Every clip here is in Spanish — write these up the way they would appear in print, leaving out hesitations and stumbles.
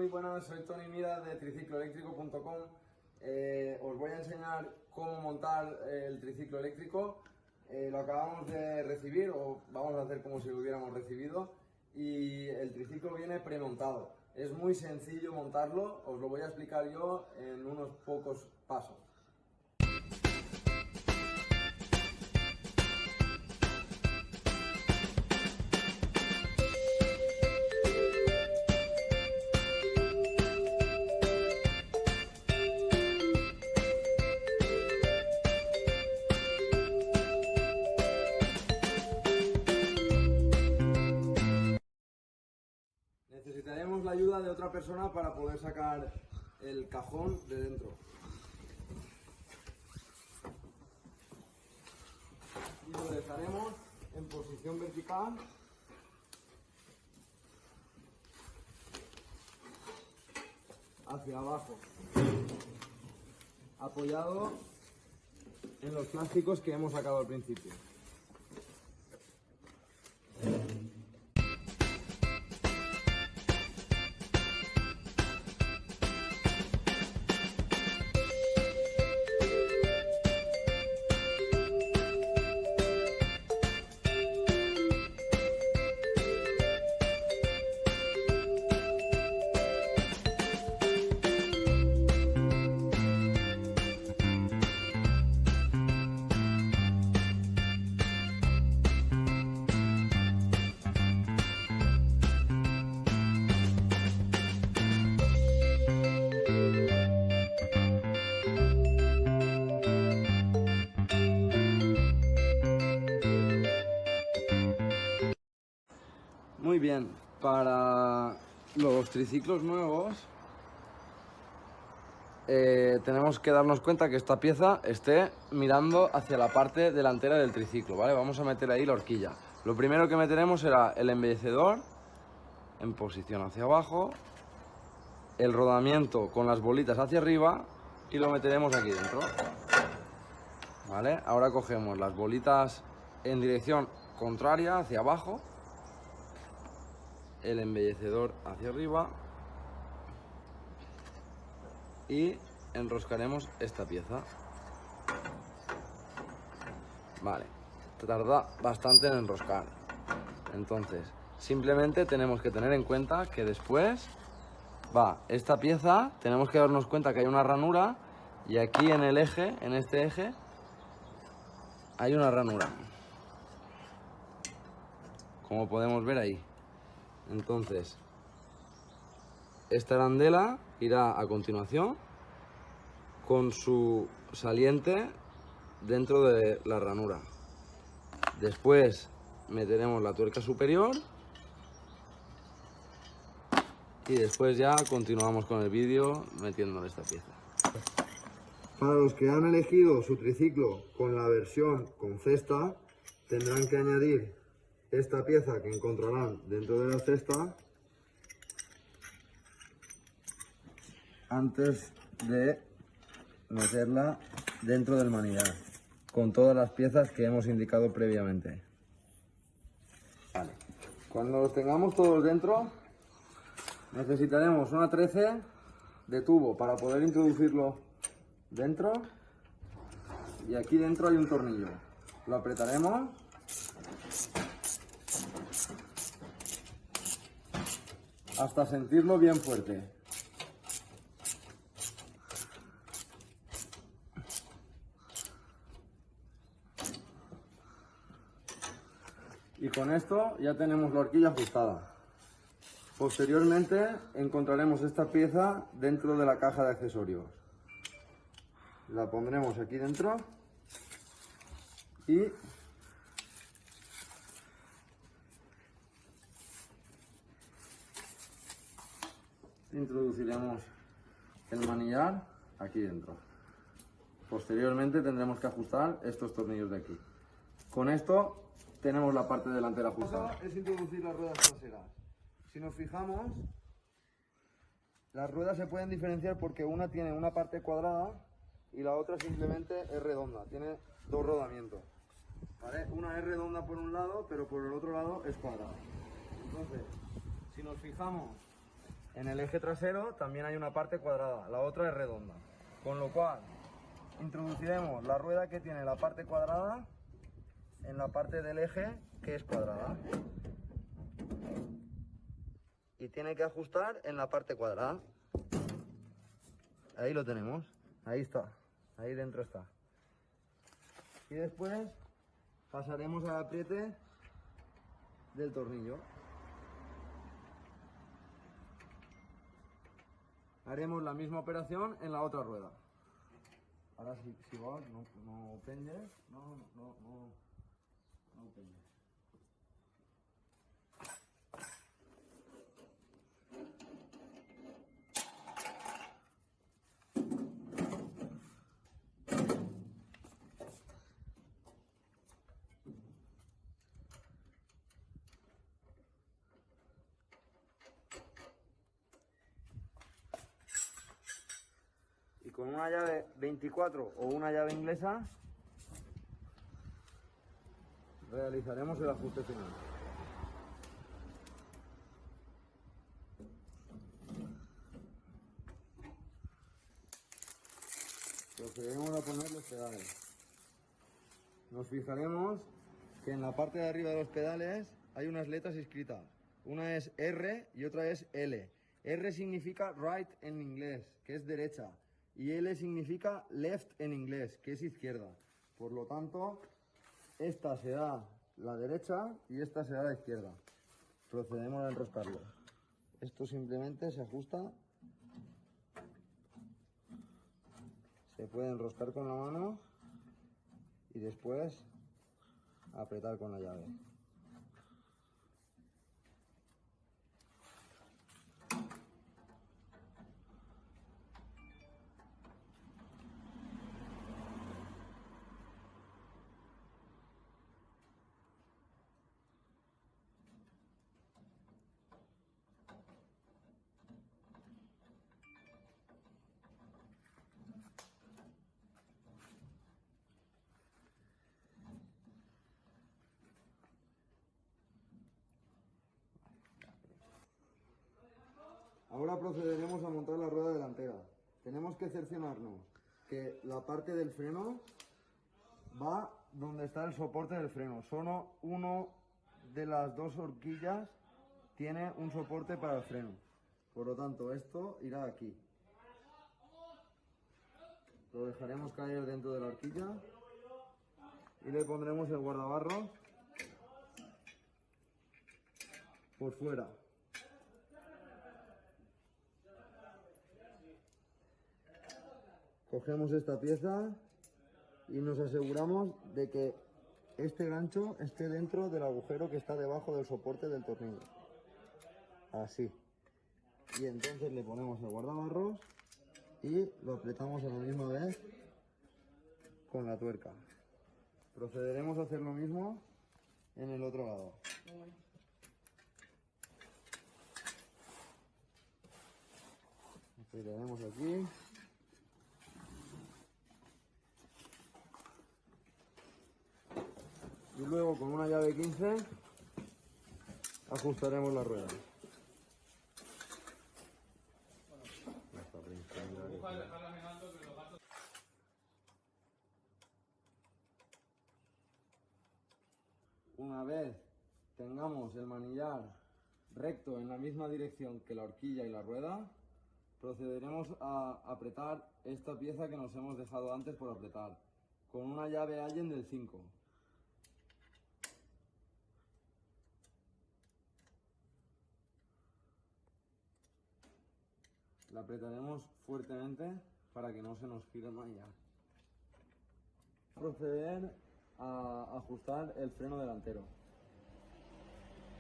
Muy buenas, soy Tony Mida de tricicloeléctrico.com. Os voy a enseñar cómo montar el triciclo eléctrico. Lo acabamos de recibir, o vamos a hacer como si lo hubiéramos recibido, y el triciclo viene premontado. Es muy sencillo montarlo, os lo voy a explicar yo en unos pocos pasos. Necesitaremos la ayuda de otra persona para poder sacar el cajón de dentro. Y lo dejaremos en posición vertical. Hacia abajo. Apoyado en los plásticos que hemos sacado al principio. Muy bien, para los triciclos nuevos tenemos que darnos cuenta que esta pieza esté mirando hacia la parte delantera del triciclo, ¿vale? Vamos a meter ahí la horquilla. Lo primero que meteremos será el embellecedor en posición hacia abajo, el rodamiento con las bolitas hacia arriba y lo meteremos aquí dentro, ¿vale? Ahora cogemos las bolitas en dirección contraria hacia abajo, el embellecedor hacia arriba y enroscaremos esta pieza. Vale, tarda bastante en enroscar, entonces simplemente tenemos que tener en cuenta que después va esta pieza, tenemos que darnos cuenta que hay una ranura y aquí en el eje, en este eje, hay una ranura, como podemos ver ahí. Entonces, esta arandela irá a continuación con su saliente dentro de la ranura. Después meteremos la tuerca superior y después ya continuamos con el vídeo metiéndole esta pieza. Para los que han elegido su triciclo con la versión con cesta, tendrán que añadir esta pieza que encontrarán dentro de la cesta antes de meterla dentro del manillar, con todas las piezas que hemos indicado previamente. Vale. Cuando los tengamos todos dentro, necesitaremos una 13 de tubo para poder introducirlo dentro, y aquí dentro hay un tornillo. Lo apretaremos hasta sentirlo bien fuerte. Y con esto ya tenemos la horquilla ajustada. Posteriormente encontraremos esta pieza dentro de la caja de accesorios. La pondremos aquí dentro y introduciremos el manillar aquí dentro. Posteriormente tendremos que ajustar estos tornillos de aquí. Con esto tenemos la parte delantera ajustada. Es introducir las ruedas traseras. Si nos fijamos, las ruedas se pueden diferenciar porque una tiene una parte cuadrada y la otra simplemente es redonda. Tiene dos rodamientos, ¿vale? Una es redonda por un lado, pero por el otro lado es cuadrada. Entonces, si nos fijamos En el eje trasero también hay una parte cuadrada, la otra es redonda. Con lo cual, introduciremos la rueda que tiene la parte cuadrada en la parte del eje que es cuadrada. Y tiene que ajustar en la parte cuadrada. Ahí lo tenemos, ahí está, ahí dentro está. Y después pasaremos al apriete del tornillo. Haremos la misma operación en la otra rueda. Ahora si vas, no pendes, no pendes. Y con una llave 24 o una llave inglesa realizaremos el ajuste final. Procederemos a poner los pedales. Nos fijaremos que en la parte de arriba de los pedales hay unas letras escritas. Una es R y otra es L. R significa right en inglés, que es derecha. Y L significa left en inglés, que es izquierda. Por lo tanto, esta será la derecha y esta será la izquierda. Procedemos a enroscarlo. Esto simplemente se ajusta. Se puede enroscar con la mano y después apretar con la llave. Ahora procederemos a montar la rueda delantera. Tenemos que cerciorarnos que la parte del freno va donde está el soporte del freno. Solo uno de las dos horquillas tiene un soporte para el freno. Por lo tanto, esto irá aquí. Lo dejaremos caer dentro de la horquilla y le pondremos el guardabarros por fuera. Cogemos esta pieza y nos aseguramos de que este gancho esté dentro del agujero que está debajo del soporte del tornillo. Así. Y entonces le ponemos el guardabarros y lo apretamos a la misma vez con la tuerca. Procederemos a hacer lo mismo en el otro lado. Apretaremos aquí. Y luego con una llave 15 ajustaremos la rueda. Una vez tengamos el manillar recto en la misma dirección que la horquilla y la rueda, procederemos a apretar esta pieza que nos hemos dejado antes por apretar, con una llave Allen del 5. La apretaremos fuertemente para que no se nos gire el manillar. Proceder a ajustar el freno delantero.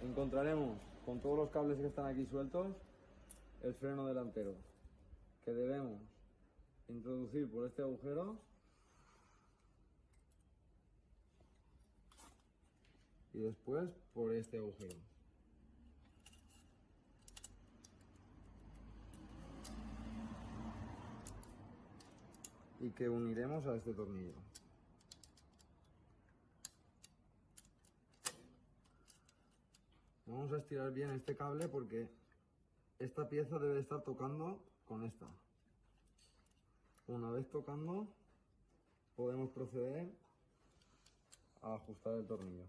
Encontraremos con todos los cables que están aquí sueltos el freno delantero, que debemos introducir por este agujero y después por este agujero. Y que uniremos a este tornillo. Vamos a estirar bien este cable porque esta pieza debe estar tocando con esta. Una vez tocando, podemos proceder a ajustar el tornillo.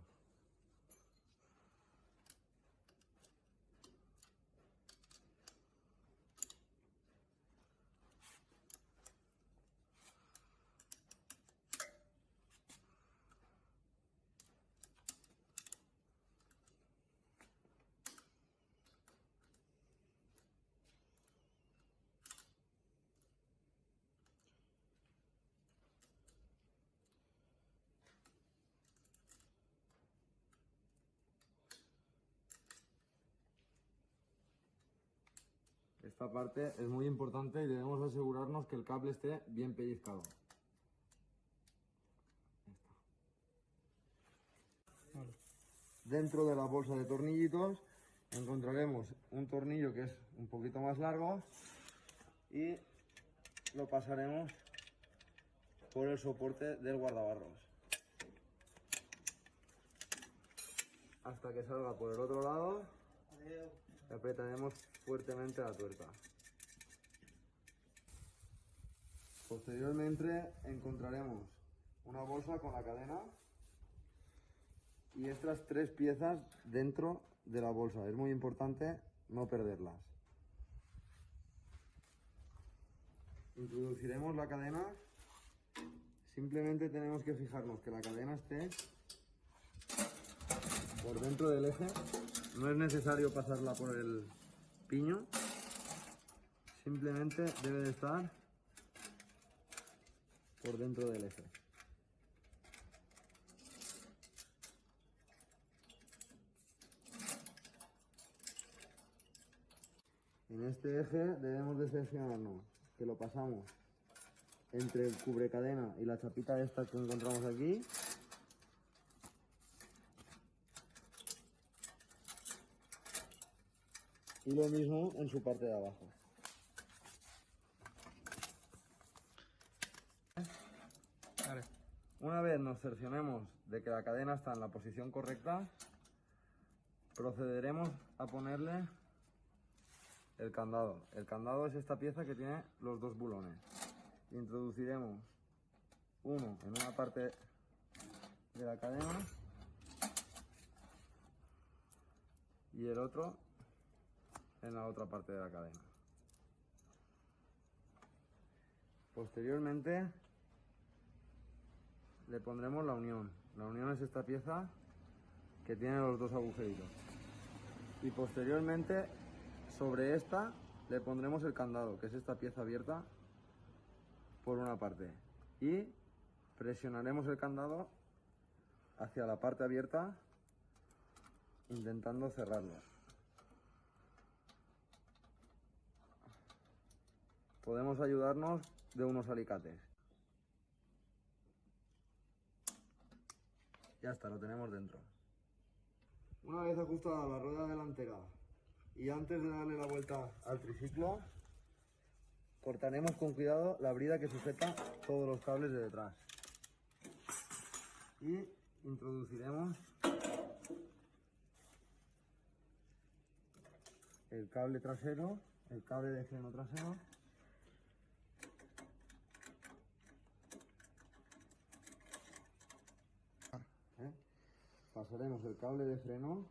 Esta parte es muy importante y debemos asegurarnos que el cable esté bien pellizcado. Vale. Dentro de la bolsa de tornillitos encontraremos un tornillo que es un poquito más largo y lo pasaremos por el soporte del guardabarros hasta que salga por el otro lado y apretaremos fuertemente la tuerca. Posteriormente encontraremos una bolsa con la cadena y estas 3 piezas dentro de la bolsa. Es muy importante no perderlas. Introduciremos la cadena. Simplemente tenemos que fijarnos que la cadena esté por dentro del eje. No es necesario pasarla por el piño. Simplemente debe de estar por dentro del eje. En este eje debemos de seleccionarnos que lo pasamos entre el cubrecadena y la chapita esta que encontramos aquí. Y lo mismo en su parte de abajo. Vale. Una vez nos cercioremos de que la cadena está en la posición correcta, procederemos a ponerle el candado. El candado es esta pieza que tiene los 2 bulones. Introduciremos uno en una parte de la cadena y el otro en la otra parte de la cadena. Posteriormente le pondremos la unión. La unión es esta pieza que tiene los 2 agujeritos. Y posteriormente sobre esta le pondremos el candado, que es esta pieza abierta por una parte. Y presionaremos el candado hacia la parte abierta intentando cerrarlo. Podemos ayudarnos de unos alicates. Ya está, lo tenemos dentro. Una vez ajustada la rueda delantera y antes de darle la vuelta al triciclo, cortaremos con cuidado la brida que sujeta todos los cables de detrás. Y introduciremos el cable trasero, el cable de freno trasero. Pasaremos el cable de freno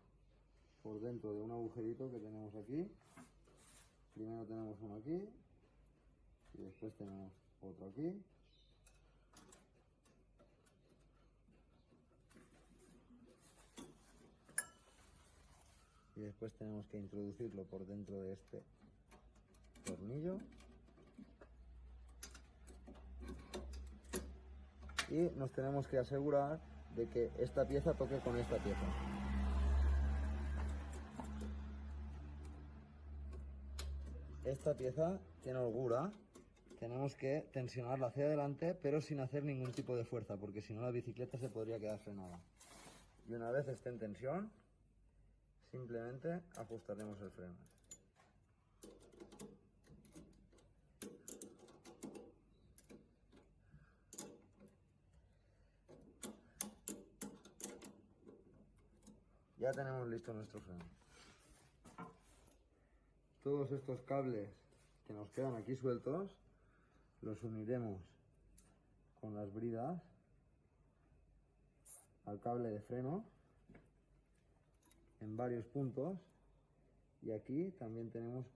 por dentro de un agujerito que tenemos aquí. Primero tenemos uno aquí y después tenemos otro aquí. Y después tenemos que introducirlo por dentro de este tornillo. Y nos tenemos que asegurar de que esta pieza toque con esta pieza. Esta pieza tiene holgura, tenemos que tensionarla hacia adelante, pero sin hacer ningún tipo de fuerza, porque si no la bicicleta se podría quedar frenada. Y una vez esté en tensión, simplemente ajustaremos el freno. Ya tenemos listo nuestro freno. todos estos cables que nos quedan aquí sueltos, los uniremos con las bridas al cable de freno en varios puntos, y aquí también tenemos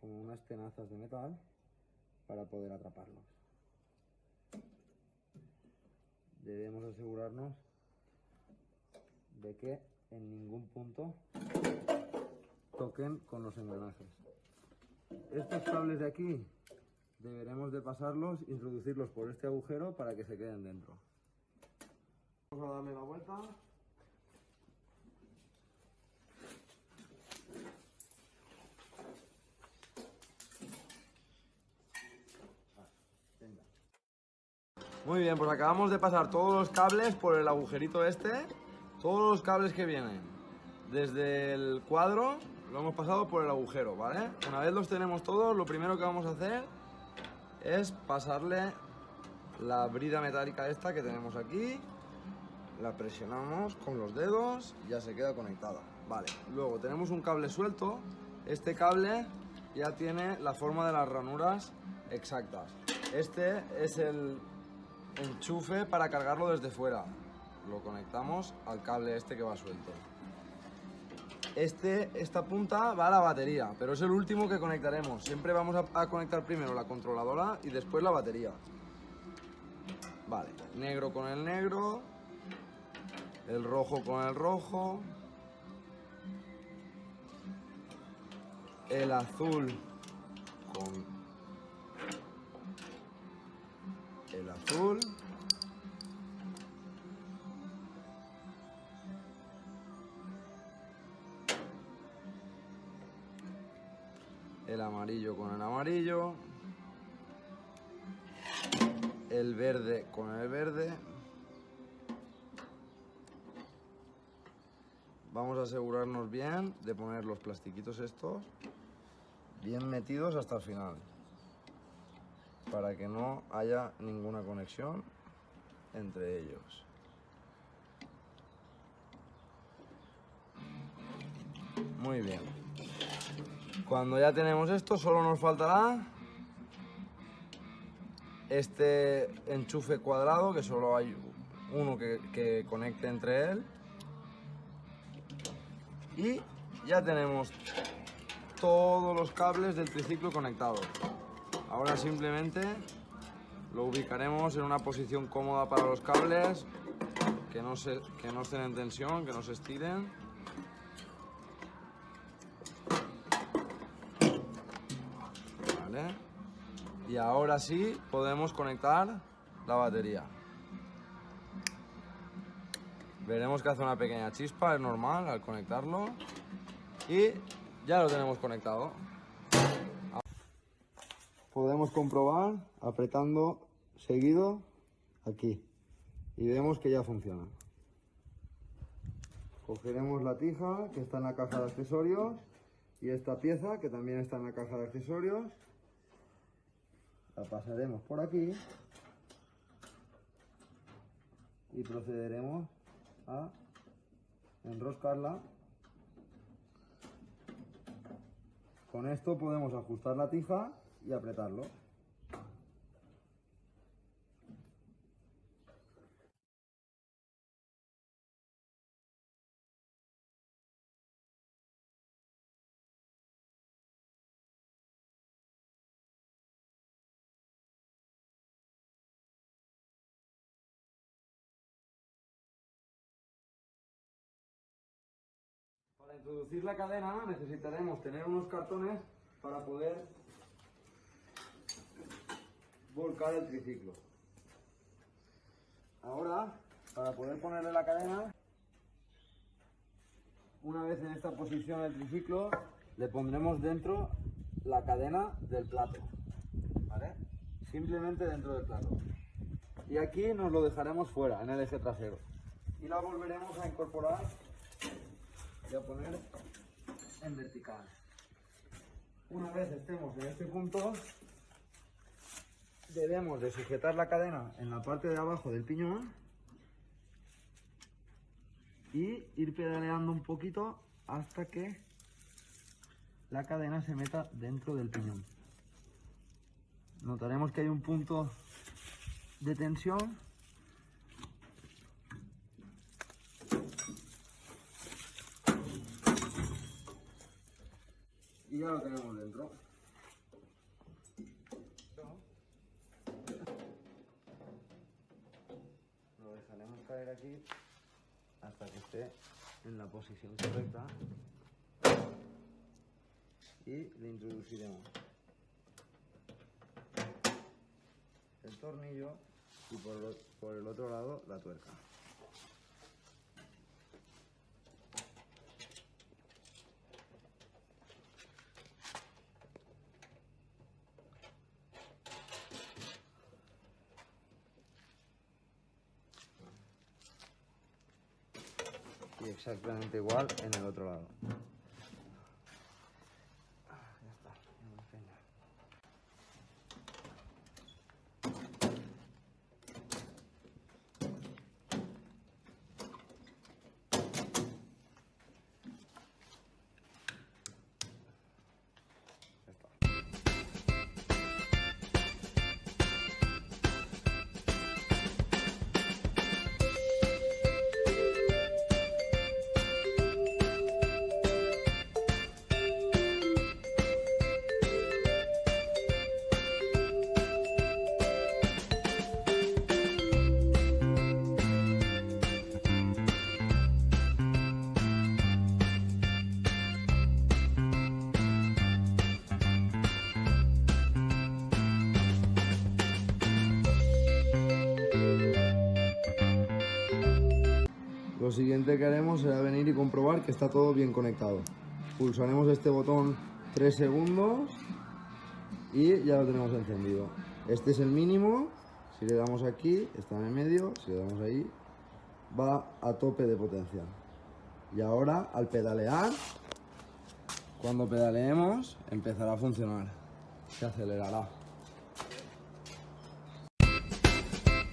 como unas tenazas de metal para poder atraparlos. Debemos asegurarnos de que en ningún punto toquen con los engranajes. Estos cables de aquí deberemos de pasarlos, introducirlos por este agujero para que se queden dentro. Vamos a darle la vuelta. Muy bien, pues acabamos de pasar todos los cables por el agujerito este. Todos los cables que vienen desde el cuadro lo hemos pasado por el agujero, ¿vale? Una vez los tenemos todos, lo primero que vamos a hacer es pasarle la brida metálica esta que tenemos aquí. La presionamos con los dedos y ya se queda conectada. Vale, luego tenemos un cable suelto. Este cable ya tiene la forma de las ranuras exactas. Este es el enchufe para cargarlo desde fuera. Lo conectamos al cable este que va suelto. Esta punta va a la batería, pero es el último que conectaremos. Siempre vamos a conectar primero la controladora y después la batería. Vale, negro con el negro, el rojo con el rojo, el azul con el azul, el amarillo con el amarillo, el verde con el verde. Vamos a asegurarnos bien de poner los plastiquitos estos bien metidos hasta el final, para que no haya ninguna conexión entre ellos. Muy bien. Cuando ya tenemos esto, solo nos faltará este enchufe cuadrado, que solo hay uno que conecte entre él. Y ya tenemos todos los cables del triciclo conectados. Ahora simplemente lo ubicaremos en una posición cómoda para los cables, que no estén en tensión, que no se estiren. Vale. Y ahora sí podemos conectar la batería. Veremos que hace una pequeña chispa, es normal al conectarlo. Y ya lo tenemos conectado. Podemos comprobar apretando seguido aquí y vemos que ya funciona. Cogeremos la tija que está en la caja de accesorios y esta pieza que también está en la caja de accesorios. La pasaremos por aquí y procederemos a enroscarla. Con esto podemos ajustar la tija y apretarlo. Para introducir la cadena necesitaremos tener unos cartones para poder volcar el triciclo. Ahora, para poder ponerle la cadena, una vez en esta posición el triciclo, le pondremos dentro la cadena del plato, ¿vale? Simplemente dentro del plato. Y aquí nos lo dejaremos fuera, en el eje trasero. Y la volveremos a incorporar y a poner en vertical. Una vez estemos en este punto, debemos de sujetar la cadena en la parte de abajo del piñón y ir pedaleando un poquito hasta que la cadena se meta dentro del piñón. Notaremos que hay un punto de tensión. Y ya lo tenemos dentro. Lo dejaremos caer aquí hasta que esté en la posición correcta y le introduciremos el tornillo y por el otro lado la tuerca. Y exactamente igual en el otro lado. Ya está, ya hemos terminado. Ya está. Lo siguiente que haremos será venir y comprobar que está todo bien conectado. Pulsaremos este botón 3 segundos y ya lo tenemos encendido. Este es el mínimo. Si le damos aquí, está en el medio. Si le damos ahí, va a tope de potencia. Y ahora, al pedalear, cuando pedaleemos, empezará a funcionar. Se acelerará.